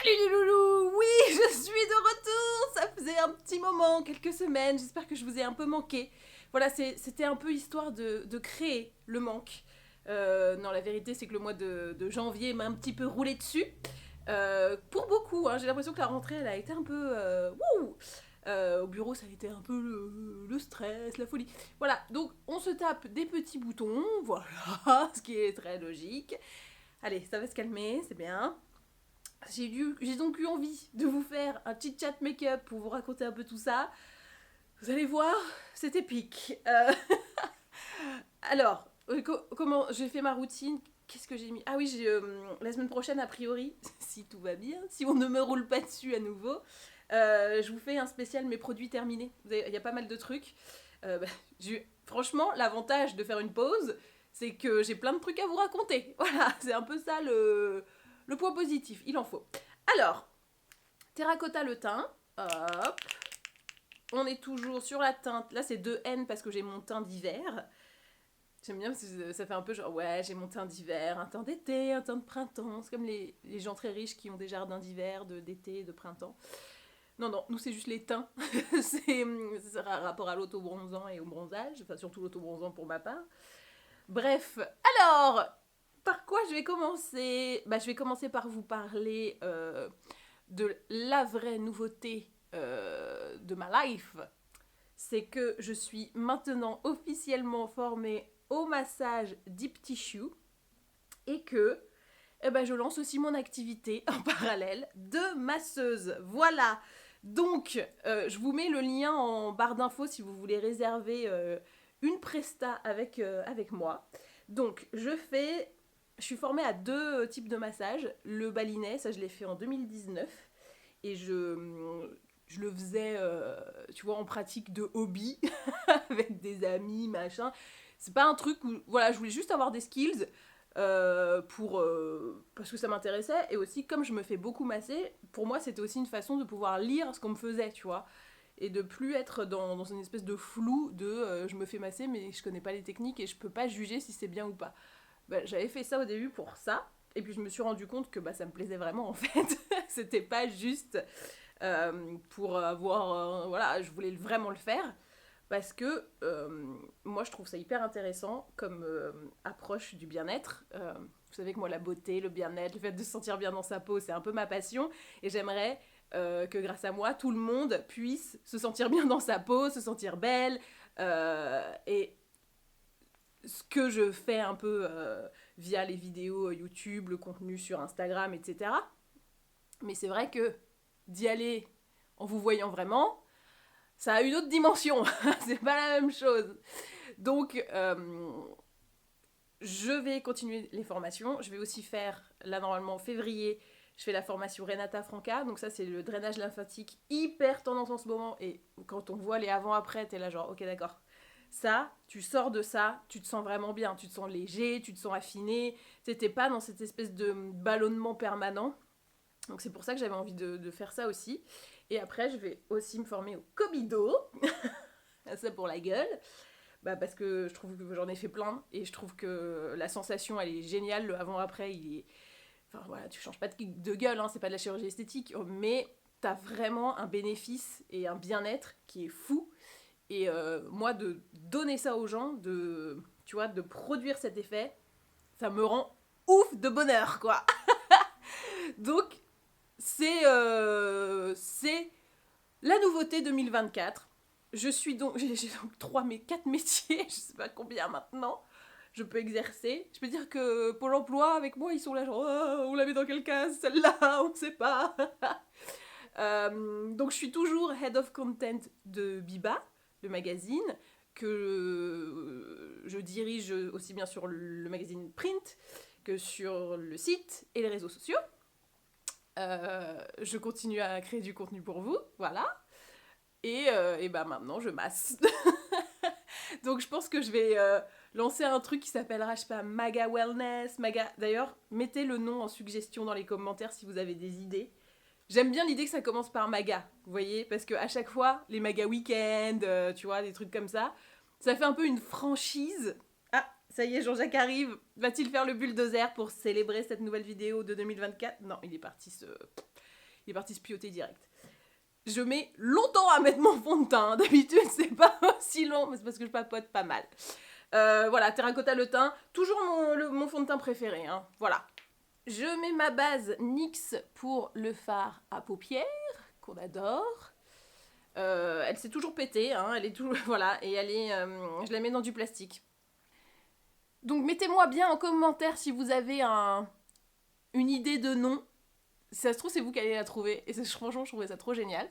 Salut les loulous! Oui, je suis de retour! Ça faisait un petit moment, quelques semaines, j'espère que je vous ai un peu manqué. Voilà, c'était un peu histoire de créer le manque. Non, la vérité, c'est que le mois de janvier m'a un petit peu roulé dessus. Pour beaucoup, hein, j'ai l'impression que la rentrée, elle a été un peu... wouh. Au bureau, ça a été un peu le stress, la folie. Voilà, donc on se tape des petits boutons, voilà, ce qui est très logique. Allez, ça va se calmer, c'est bien. J'ai donc eu envie de vous faire un petit chat make-up pour vous raconter un peu tout ça. Vous allez voir, c'est épique. Alors, comment j'ai fait ma routine? Qu'est-ce que j'ai mis? Ah oui, la semaine prochaine, a priori, si tout va bien, si on ne me roule pas dessus à nouveau, je vous fais un spécial mes produits terminés. Il y a pas mal de trucs. Bah, franchement, l'avantage de faire une pause, c'est que j'ai plein de trucs à vous raconter. Voilà, c'est un peu ça le point positif, il en faut. Alors, terracotta le teint, hop, on est toujours sur la teinte, là c'est 2N parce que j'ai mon teint d'hiver. J'aime bien parce que ça fait un peu genre, ouais, j'ai mon teint d'hiver, un teint d'été, un teint de printemps. C'est comme les gens très riches qui ont des jardins d'hiver, d'été, de printemps. Non, non, nous c'est juste les teints. c'est rapport à l'autobronzant et au bronzage, enfin surtout l'autobronzant pour ma part. Bref, alors, par quoi je vais commencer? Bah, je vais commencer par vous parler de la vraie nouveauté de ma life. C'est que je suis maintenant officiellement formée au massage Deep Tissue et que je lance aussi mon activité en parallèle de masseuse. Voilà. Donc, je vous mets le lien en barre d'infos si vous voulez réserver une presta avec moi. Donc, je suis formée à deux types de massages. Le balinet, ça je l'ai fait en 2019. Et je le faisais, tu vois, en pratique de hobby, avec des amis, machin. C'est pas un truc où, voilà, je voulais juste avoir des skills parce que ça m'intéressait. Et aussi, comme je me fais beaucoup masser, pour moi, c'était aussi une façon de pouvoir lire ce qu'on me faisait, tu vois. Et de plus être dans une espèce de flou de je me fais masser, mais je connais pas les techniques et je peux pas juger si c'est bien ou pas. Bah, j'avais fait ça au début pour ça. Et puis je me suis rendu compte que ça me plaisait vraiment en fait. C'était pas juste pour avoir. Voilà, je voulais vraiment le faire. Parce que moi je trouve ça hyper intéressant comme approche du bien-être. Vous savez que moi la beauté, le bien-être, le fait de se sentir bien dans sa peau, c'est un peu ma passion. Et j'aimerais que grâce à moi, tout le monde puisse se sentir bien dans sa peau, se sentir belle. Et ce que je fais un peu via les vidéos YouTube, le contenu sur Instagram, etc. Mais c'est vrai que d'y aller en vous voyant vraiment, ça a une autre dimension. C'est pas la même chose. Donc, je vais continuer les formations. Je vais aussi faire, là normalement en février, je fais la formation Renata Franca. Donc ça, c'est le drainage lymphatique, hyper tendance en ce moment. Et quand on voit les avant-après, t'es là genre, ok d'accord. Ça, tu sors de ça, tu te sens vraiment bien. Tu te sens léger, tu te sens affiné. T'es pas dans cette espèce de ballonnement permanent. Donc c'est pour ça que j'avais envie de faire ça aussi. Et après, je vais aussi me former au Kobido. Ça pour la gueule. Parce que je trouve que j'en ai fait plein. Et je trouve que la sensation, elle est géniale. Le avant-après, il est... Enfin voilà, tu changes pas de gueule, hein, c'est pas de la chirurgie esthétique. Mais t'as vraiment un bénéfice et un bien-être qui est fou. Et moi, de donner ça aux gens, tu vois, de produire cet effet, ça me rend ouf de bonheur, quoi. Donc, c'est la nouveauté 2024. J'ai donc 4 métiers, je sais pas combien maintenant. Je peux exercer. Je peux dire que Pôle emploi, avec moi, ils sont là genre, oh, on la met dans quelle case, celle-là, on ne sait pas. Donc je suis toujours Head of Content de Biba, le magazine, que je dirige aussi bien sur le magazine print que sur le site et les réseaux sociaux. Je continue à créer du contenu pour vous, voilà. Et maintenant, je masse. Donc je pense que je vais lancer un truc qui s'appellera, je sais pas, Maga Wellness, Maga... D'ailleurs, mettez le nom en suggestion dans les commentaires si vous avez des idées. J'aime bien l'idée que ça commence par Maga, vous voyez, parce qu'à chaque fois, les Maga Weekend, tu vois, des trucs comme ça fait un peu une franchise. Ah, ça y est, Jean-Jacques arrive. Va-t-il faire le bulldozer pour célébrer cette nouvelle vidéo de 2024? Non, il est parti se... il est parti se pioter direct. Je mets longtemps à mettre mon fond de teint. D'habitude, c'est pas aussi long, mais c'est parce que je papote pas mal. Voilà, terracotta le teint. Toujours mon fond de teint préféré. Hein. Voilà. Je mets ma base NYX pour le fard à paupières, qu'on adore. Elle s'est toujours pétée, hein, elle est toujours... Voilà, et elle est... je la mets dans du plastique. Donc mettez-moi bien en commentaire si vous avez une idée de nom. Si ça se trouve, c'est vous qui allez la trouver. Et franchement, je trouvais ça trop génial.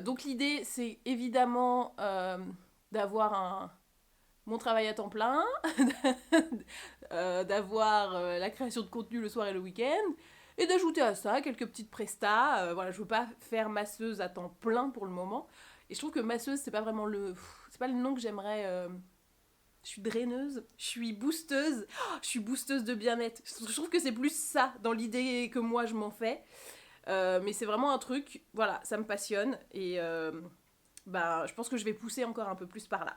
Donc l'idée, c'est évidemment d'avoir mon travail à temps plein, d'avoir la création de contenu le soir et le week-end, et d'ajouter à ça quelques petites prestas. Voilà, je veux pas faire masseuse à temps plein pour le moment. Et je trouve que masseuse, c'est pas vraiment c'est pas le nom que j'aimerais... Je suis draineuse, je suis boosteuse, je suis boosteuse de bien-être. Je trouve que c'est plus ça dans l'idée que moi je m'en fais. Mais c'est vraiment un truc, voilà, ça me passionne. Et je pense que je vais pousser encore un peu plus par là.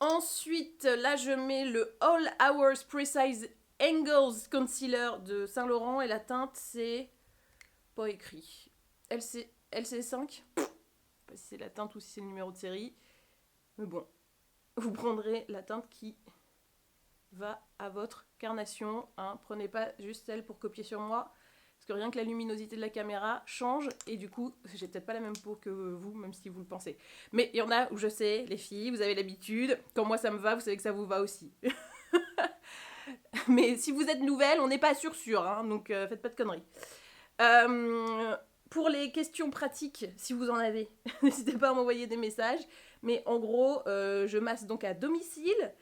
Ensuite, là je mets le All Hours Precise Angles Concealer de Saint Laurent. Et la teinte c'est... pas écrit. LC5 ? Je sais pas si c'est la teinte ou si c'est le numéro de série. Mais bon. Vous prendrez la teinte qui va à votre carnation. Hein. Prenez pas juste celle pour copier sur moi. Parce que rien que la luminosité de la caméra change. Et du coup, j'ai peut-être pas la même peau que vous, même si vous le pensez. Mais il y en a où je sais, les filles, vous avez l'habitude. Quand moi ça me va, vous savez que ça vous va aussi. Mais si vous êtes nouvelle, on n'est pas sûr. Hein, donc faites pas de conneries. Pour les questions pratiques, si vous en avez, n'hésitez pas à m'envoyer des messages. Mais en gros, je masse donc à domicile,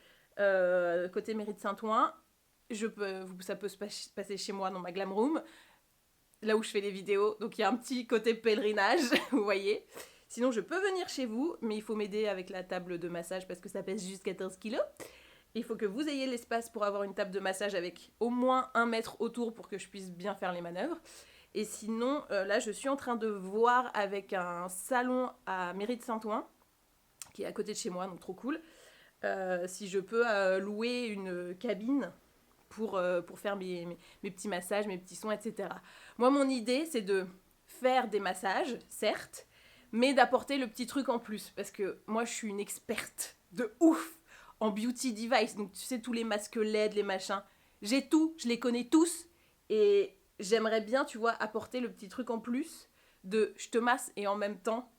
côté mairie de Saint-Ouen. Ça peut se passer chez moi dans ma glam room, là où je fais les vidéos. Donc il y a un petit côté pèlerinage, vous voyez. Sinon, je peux venir chez vous, mais il faut m'aider avec la table de massage parce que ça pèse juste 14 kilos. Il faut que vous ayez l'espace pour avoir une table de massage avec au moins 1 mètre autour pour que je puisse bien faire les manœuvres. Et sinon, là, je suis en train de voir avec un salon à mairie de Saint-Ouen, qui est à côté de chez moi, donc trop cool, si je peux louer une cabine pour faire mes petits massages, mes petits soins, etc. Moi, mon idée, c'est de faire des massages, certes, mais d'apporter le petit truc en plus, parce que moi, je suis une experte de ouf en beauty device, donc tu sais, tous les masques LED, les machins, j'ai tout, je les connais tous, et j'aimerais bien, tu vois, apporter le petit truc en plus de je te masse et en même temps,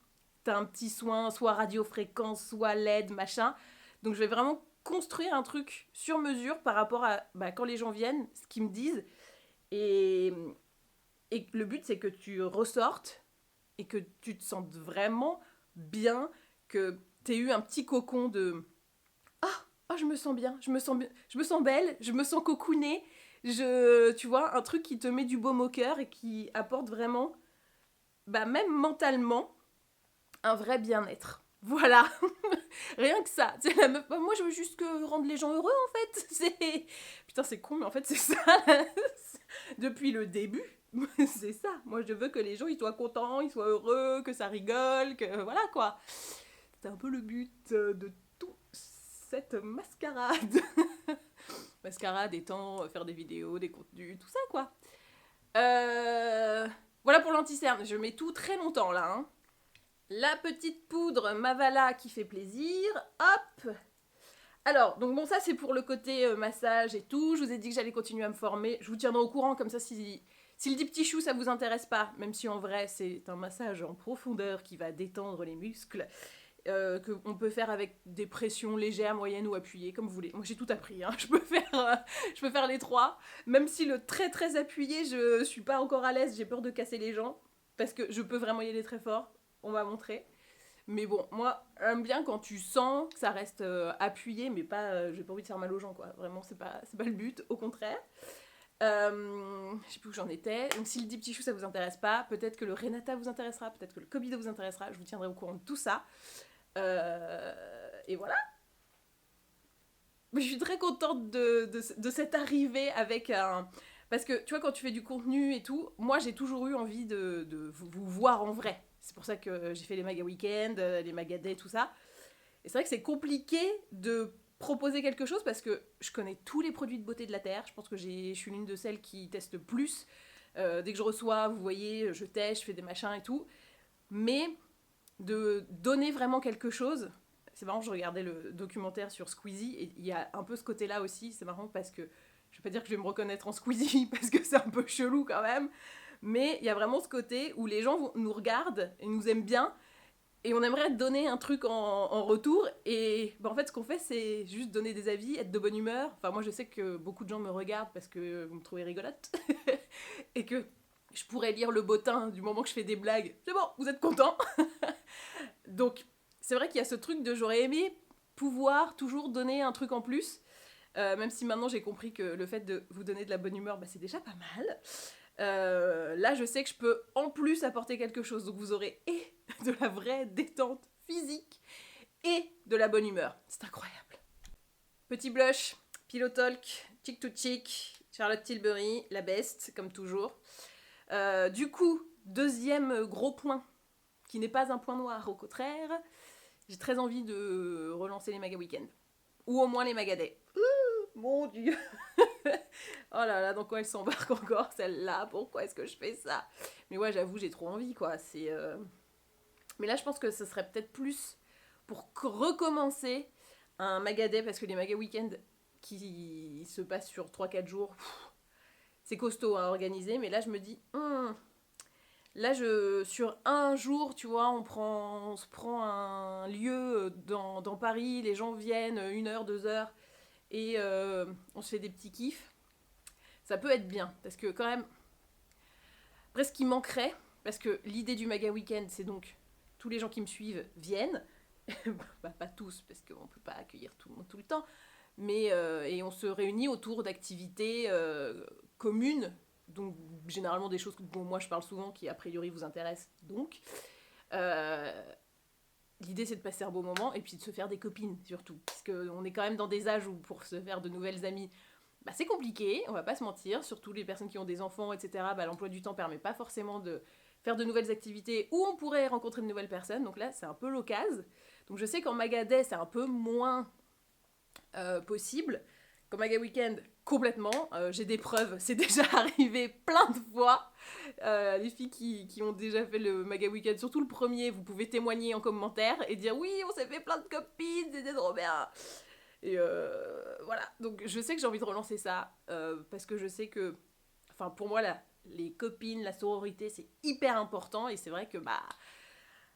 t'as un petit soin, soit radiofréquence, soit LED, machin. Donc je vais vraiment construire un truc sur mesure par rapport à quand les gens viennent, ce qu'ils me disent. Et le but, c'est que tu ressortes et que tu te sentes vraiment bien, que t'aies eu un petit cocon de je me sens bien, je me sens belle, je me sens cocoonée. Tu vois, un truc qui te met du baume au cœur et qui apporte vraiment, même mentalement, un vrai bien-être. Voilà, rien que ça. C'est la meuf. Moi, je veux juste rendre les gens heureux, en fait. Putain, c'est con, mais en fait, c'est ça. Depuis le début, c'est ça. Moi, je veux que les gens ils soient contents, ils soient heureux, que ça rigole, que voilà quoi. C'est un peu le but de toute cette mascarade. Mascarade étant faire des vidéos, des contenus, tout ça quoi. Voilà pour l'anti-cerne. Je mets tout très longtemps là. Hein. La petite poudre Mavala qui fait plaisir. Hop. Alors, donc bon, ça c'est pour le côté massage et tout. Je vous ai dit que j'allais continuer à me former. Je vous tiendrai au courant comme ça si le dit petit chou ça vous intéresse pas. Même si en vrai c'est un massage en profondeur qui va détendre les muscles. Qu'on peut faire avec des pressions légères, moyennes ou appuyées, comme vous voulez. Moi j'ai tout appris, hein. Je peux faire les trois. Même si le très très appuyé, je suis pas encore à l'aise, j'ai peur de casser les gens. Parce que je peux vraiment y aller très fort. On va montrer. Mais bon, moi, j'aime bien quand tu sens que ça reste appuyé, mais pas, j'ai pas envie de faire mal aux gens, quoi. Vraiment, c'est pas le but, au contraire. Je sais plus où j'en étais. Donc si le dit petit chou, ça vous intéresse pas, peut-être que le Renata vous intéressera, peut-être que le Kobido vous intéressera, je vous tiendrai au courant de tout ça. Et voilà. Mais je suis très contente de cette arrivée avec un... Parce que, tu vois, quand tu fais du contenu et tout, moi, j'ai toujours eu envie de vous voir en vrai. C'est pour ça que j'ai fait les maga week-end, les maga day, tout ça. Et c'est vrai que c'est compliqué de proposer quelque chose parce que je connais tous les produits de beauté de la Terre. Je pense que je suis l'une de celles qui teste plus Dès que je reçois, vous voyez, je teste, je fais des machins et tout. Mais de donner vraiment quelque chose. C'est marrant, je regardais le documentaire sur Squeezie et il y a un peu ce côté-là aussi. C'est marrant parce que je vais pas dire que je vais me reconnaître en Squeezie parce que c'est un peu chelou quand même. Mais il y a vraiment ce côté où les gens nous regardent et nous aiment bien et on aimerait donner un truc en retour. Et en fait, ce qu'on fait, c'est juste donner des avis, être de bonne humeur. Enfin, moi, je sais que beaucoup de gens me regardent parce que vous me trouvez rigolote et que je pourrais lire le bottin du moment que je fais des blagues. C'est bon, vous êtes contents. Donc, c'est vrai qu'il y a ce truc de j'aurais aimé pouvoir toujours donner un truc en plus. Même si maintenant j'ai compris que le fait de vous donner de la bonne humeur, c'est déjà pas mal. Là, je sais que je peux en plus apporter quelque chose. Donc, vous aurez et de la vraie détente physique et de la bonne humeur. C'est incroyable. Petit blush, Pillow Talk, Chick to Chick, Charlotte Tilbury, la best, comme toujours. Du coup, deuxième gros point, qui n'est pas un point noir, au contraire, j'ai très envie de relancer les Maga Weekend. Ou au moins les Magaday. Mon Dieu. Oh là là, dans quoi elle s'embarque encore, celle-là? Pourquoi est-ce que je fais ça? Mais ouais, j'avoue, j'ai trop envie, quoi. Mais là, je pense que ce serait peut-être plus pour recommencer un Magaday, parce que les Maga Weekend qui se passent sur 3-4 jours, c'est costaud à organiser. Mais là, je me dis, là, sur un jour, tu vois, on se prend un lieu dans Paris, les gens viennent 1 heure, 2 heures, et on se fait des petits kiffs. Ça peut être bien, parce que quand même, après ce qui manquerait, parce que l'idée du Maga Weekend, c'est donc tous les gens qui me suivent viennent, pas tous, parce qu'on ne peut pas accueillir tout le monde tout le temps, mais et on se réunit autour d'activités communes, donc généralement des choses dont moi je parle souvent, qui a priori vous intéressent, donc l'idée c'est de passer un beau moment, et puis de se faire des copines surtout, parce qu'on est quand même dans des âges où pour se faire de nouvelles amies, c'est compliqué, on va pas se mentir, surtout les personnes qui ont des enfants, etc. L'emploi du temps permet pas forcément de faire de nouvelles activités où on pourrait rencontrer de nouvelles personnes, donc là c'est un peu l'occasion. Donc je sais qu'en Magaday c'est un peu moins possible, qu'en Maga Weekend complètement, j'ai des preuves, c'est déjà arrivé plein de fois. Les filles qui ont déjà fait le Maga Weekend, surtout le premier, vous pouvez témoigner en commentaire et dire oui, on s'est fait plein de copines, c'était trop bien. Et voilà, donc je sais que j'ai envie de relancer ça, parce que je sais que, enfin pour moi, les copines, la sororité, c'est hyper important, et c'est vrai que,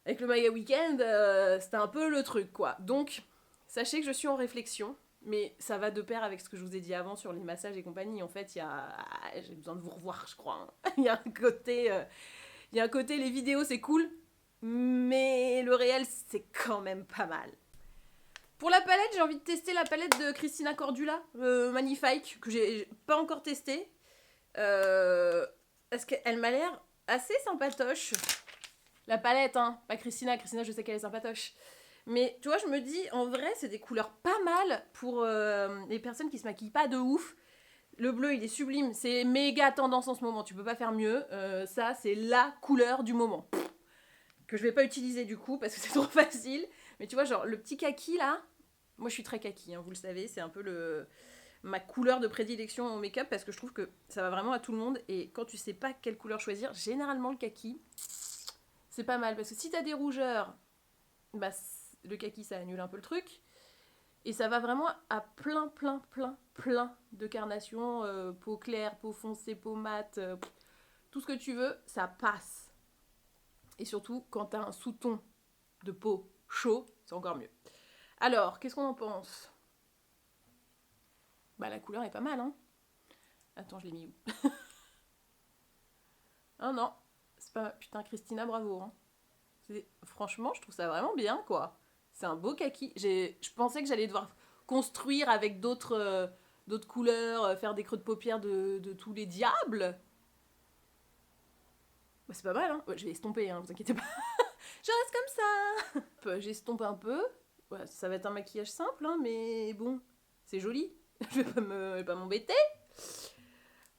avec le Maga Weekend, c'était un peu le truc, quoi. Donc, sachez que je suis en réflexion, mais ça va de pair avec ce que je vous ai dit avant sur les massages et compagnie. En fait, j'ai besoin de vous revoir, je crois. Hein. Il y a un côté, les vidéos, c'est cool, mais le réel, c'est quand même pas mal. Pour la palette, j'ai envie de tester la palette de Christina Cordula, Magnifique, que j'ai pas encore testée. Parce qu'elle m'a l'air assez sympatoche. La palette, hein, pas Christina. Christina, je sais qu'elle est sympatoche. Mais tu vois, je me dis, en vrai, c'est des couleurs pas mal pour les personnes qui se maquillent pas de ouf. Le bleu, il est sublime. C'est méga tendance en ce moment. Tu peux pas faire mieux. Ça, c'est la couleur du moment. Que je vais pas utiliser du coup, parce que c'est trop facile. Mais tu vois, genre, le petit kaki, là... Moi, je suis très kaki, hein, vous le savez. C'est un peu ma couleur de prédilection en make-up, parce que je trouve que ça va vraiment à tout le monde. Et quand tu sais pas quelle couleur choisir, généralement, le kaki, c'est pas mal. Parce que si t'as des rougeurs, le kaki, ça annule un peu le truc. Et ça va vraiment à plein de carnations. Peau claire, peau foncée, peau mate, tout ce que tu veux, ça passe. Et surtout, quand t'as un sous-ton de peau chaud, c'est encore mieux. Alors, qu'est-ce qu'on en pense? La couleur est pas mal, hein. Attends, je l'ai mis où? Ah non, c'est pas... Putain, Christina, bravo, hein. Franchement, je trouve ça vraiment bien, quoi. C'est un beau kaki. Je pensais que j'allais devoir construire avec d'autres couleurs, faire des creux de paupières de tous les diables. C'est pas mal, hein. Ouais, je vais estomper, hein, vous inquiétez pas. Je reste comme ça. J'estompe un peu. Ouais, ça va être un maquillage simple, hein, mais bon, c'est joli. Je vais pas m'embêter.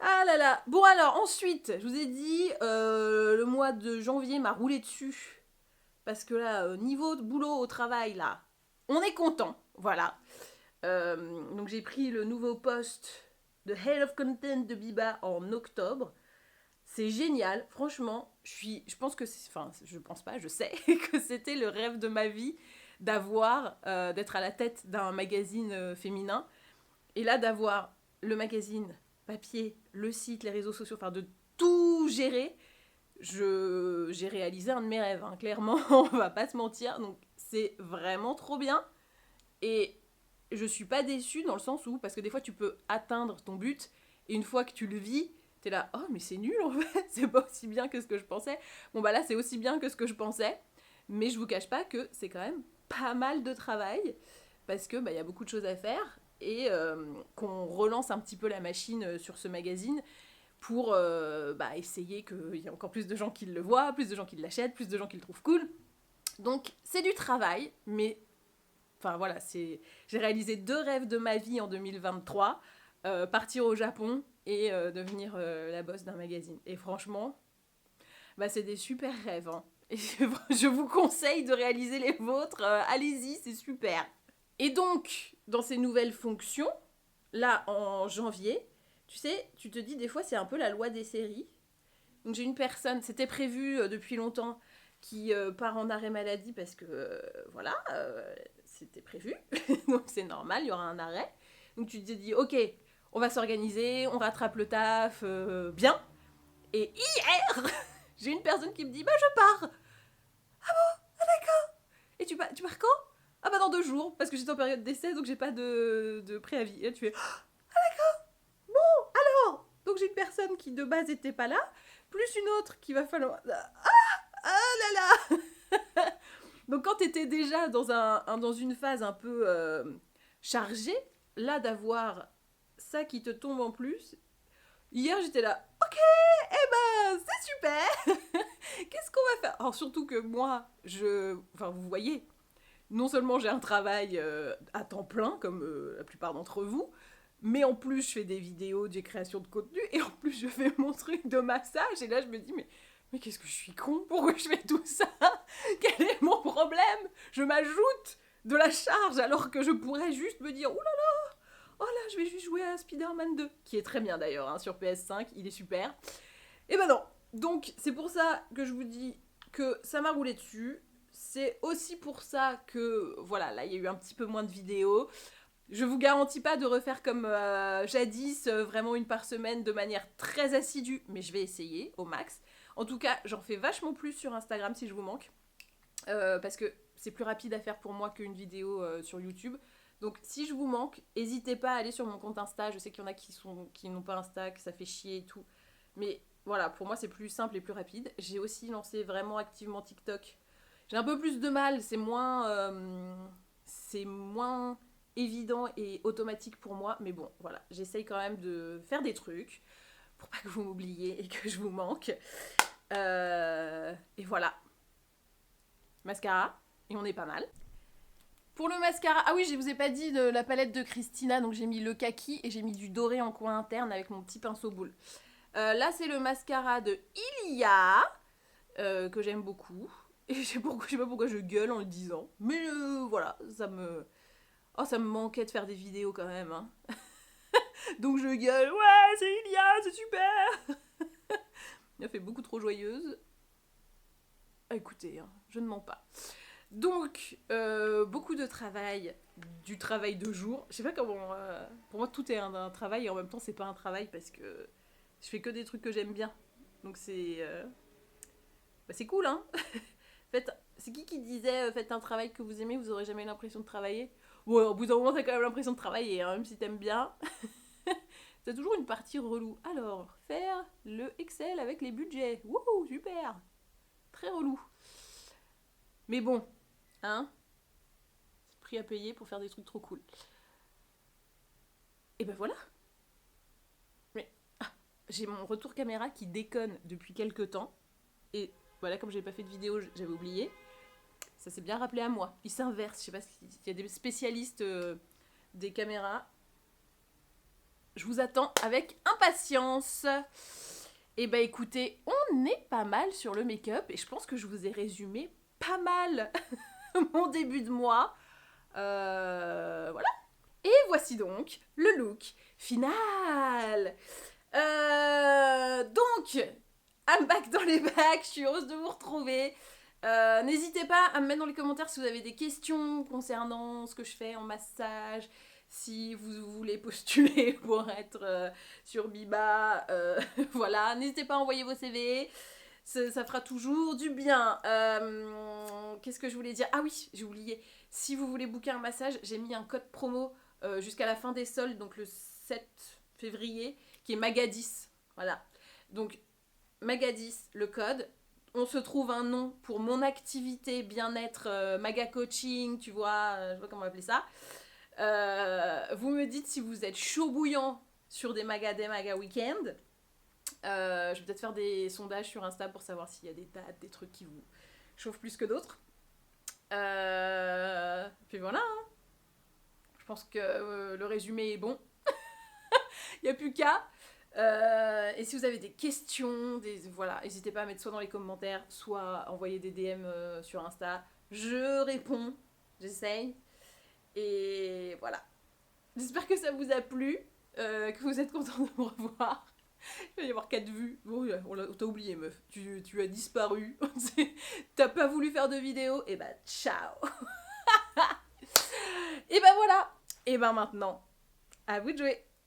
Ah là là. Bon alors, ensuite, je vous ai dit, le mois de janvier m'a roulé dessus. Parce que là, niveau de boulot au travail, là, on est content. Voilà. Donc j'ai pris le nouveau poste de Head of Content de Biba en octobre. C'est génial, franchement, je pense que je pense pas, je sais que c'était le rêve de ma vie d'être à la tête d'un magazine féminin, et là d'avoir le magazine papier, le site, les réseaux sociaux, enfin de tout gérer, j'ai réalisé un de mes rêves, hein, clairement, on va pas se mentir, donc c'est vraiment trop bien, et je suis pas déçue dans le sens où, parce que des fois tu peux atteindre ton but, et une fois que tu le vis, t'es là, oh mais c'est nul en fait, c'est pas aussi bien que ce que je pensais. Bon bah là c'est aussi bien que ce que je pensais, mais je vous cache pas que c'est quand même pas mal de travail, parce que bah y a beaucoup de choses à faire, et qu'on relance un petit peu la machine sur ce magazine, pour essayer qu'il y ait encore plus de gens qui le voient, plus de gens qui l'achètent, plus de gens qui le trouvent cool. Donc c'est du travail, mais enfin voilà, j'ai réalisé 2 rêves de ma vie en 2023, partir au Japon et devenir la boss d'un magazine. Et franchement, bah c'est des super rêves, hein. Et je vous conseille de réaliser les vôtres, allez-y, c'est super. Et donc, dans ces nouvelles fonctions, là en janvier, tu sais, tu te dis des fois c'est un peu la loi des séries. Donc j'ai une personne, c'était prévu depuis longtemps, qui part en arrêt maladie parce que, c'était prévu. Donc c'est normal, il y aura un arrêt. Donc tu te dis, ok, on va s'organiser, on rattrape le taf, bien. Et hier, j'ai une personne qui me dit, bah je pars. Et tu pars quand? Ah bah dans 2 jours, parce que j'étais en période d'essai, donc j'ai pas de préavis. Et là, tu fais, donc j'ai une personne qui de base était pas là, plus une autre qui va falloir... Ah là là. Donc quand t'étais déjà dans une phase un peu chargée, là d'avoir ça qui te tombe en plus, hier j'étais là, ok, eh ben c'est super. Qu'est-ce qu'on va faire? Alors surtout que moi, enfin vous voyez, non seulement j'ai un travail à temps plein, comme la plupart d'entre vous, mais en plus je fais des vidéos, des créations de contenu, et en plus je fais mon truc de massage, et là je me dis, mais qu'est-ce que je suis con? Pourquoi je fais tout ça? Quel est mon problème? Je m'ajoute de la charge alors que je pourrais juste me dire, oh là, je vais juste jouer à Spider-Man 2, qui est très bien d'ailleurs, hein, sur PS5, il est super. Et ben non, donc c'est pour ça que je vous dis que ça m'a roulé dessus. C'est aussi pour ça que, voilà, là il y a eu un petit peu moins de vidéos. Je vous garantis pas de refaire comme jadis, vraiment une par semaine de manière très assidue, mais je vais essayer au max. En tout cas, j'en fais vachement plus sur Instagram si je vous manque, parce que c'est plus rapide à faire pour moi qu'une vidéo sur YouTube. Donc si je vous manque, n'hésitez pas à aller sur mon compte Insta. Je sais qu'il y en a qui n'ont pas Insta, que ça fait chier et tout. Mais voilà, pour moi c'est plus simple et plus rapide. J'ai aussi lancé vraiment activement TikTok. J'ai un peu plus de mal, c'est moins évident et automatique pour moi. Mais bon, voilà, j'essaye quand même de faire des trucs pour pas que vous m'oubliez et que je vous manque. Et voilà. Mascara, et on est pas mal. Pour le mascara, ah oui, je vous ai pas dit de la palette de Christina, donc j'ai mis le kaki et j'ai mis du doré en coin interne avec mon petit pinceau boule. Là, c'est le mascara de Ilia, que j'aime beaucoup. Et je sais pas pourquoi je gueule en le disant, mais voilà, ça me manquait de faire des vidéos quand même, hein. Donc je gueule, ouais, c'est Ilia, c'est super. Elle fait beaucoup trop joyeuse. Écoutez, hein, je ne mens pas. Donc, beaucoup de travail, du travail de jour. Je sais pas comment... pour moi, tout est un travail et en même temps, c'est pas un travail parce que je fais que des trucs que j'aime bien. Donc c'est... c'est cool, hein. C'est qui disait faites un travail que vous aimez, vous aurez jamais l'impression de travailler. Ouais, au bout d'un moment, t'as quand même l'impression de travailler, hein, même si t'aimes bien. T'as toujours une partie relou. Alors, faire le Excel avec les budgets. Wouhou, super. Très relou. Mais bon, hein, c'est le prix à payer pour faire des trucs trop cool. Et ben voilà. Mais j'ai mon retour caméra qui déconne depuis quelques temps. Et voilà, comme j'ai pas fait de vidéo, j'avais oublié. Ça s'est bien rappelé à moi. Il s'inverse. Je sais pas s'il y a des spécialistes des caméras. Je vous attends avec impatience. Et bah écoutez, on est pas mal sur le make-up. Et je pense que je vous ai résumé pas mal mon début de mois. Voilà. Et voici donc le look final. Donc, I'm back dans les bacs, je suis heureuse de vous retrouver. N'hésitez pas à me mettre dans les commentaires si vous avez des questions concernant ce que je fais en massage, si vous voulez postuler pour être sur Biba, voilà, n'hésitez pas à envoyer vos CV, ça fera toujours du bien. Qu'est-ce que je voulais dire? Ah oui, j'ai oublié, si vous voulez booker un massage, j'ai mis un code promo jusqu'à la fin des soldes, donc le 7 février, qui est Magadis, voilà. Donc Magadis, le code. On se trouve un nom pour mon activité bien-être, Maga Coaching, tu vois, je sais pas comment appeler ça. Vous me dites si vous êtes chaud bouillant sur des Maga Weekend. Je vais peut-être faire des sondages sur Insta pour savoir s'il y a des dates, des trucs qui vous chauffent plus que d'autres. Puis voilà. Hein. Je pense que le résumé est bon. Il n'y a plus qu'à. Et si vous avez des questions, voilà, n'hésitez pas à mettre soit dans les commentaires, soit envoyer des DM sur Insta. Je réponds, j'essaye. Et voilà. J'espère que ça vous a plu, que vous êtes contents de me revoir. Il va y avoir 4 vues. Bon, on t'a oublié, meuf. Tu as disparu. T'as pas voulu faire de vidéo. Et bah, ciao. Et bah voilà. Et bah maintenant, à vous de jouer.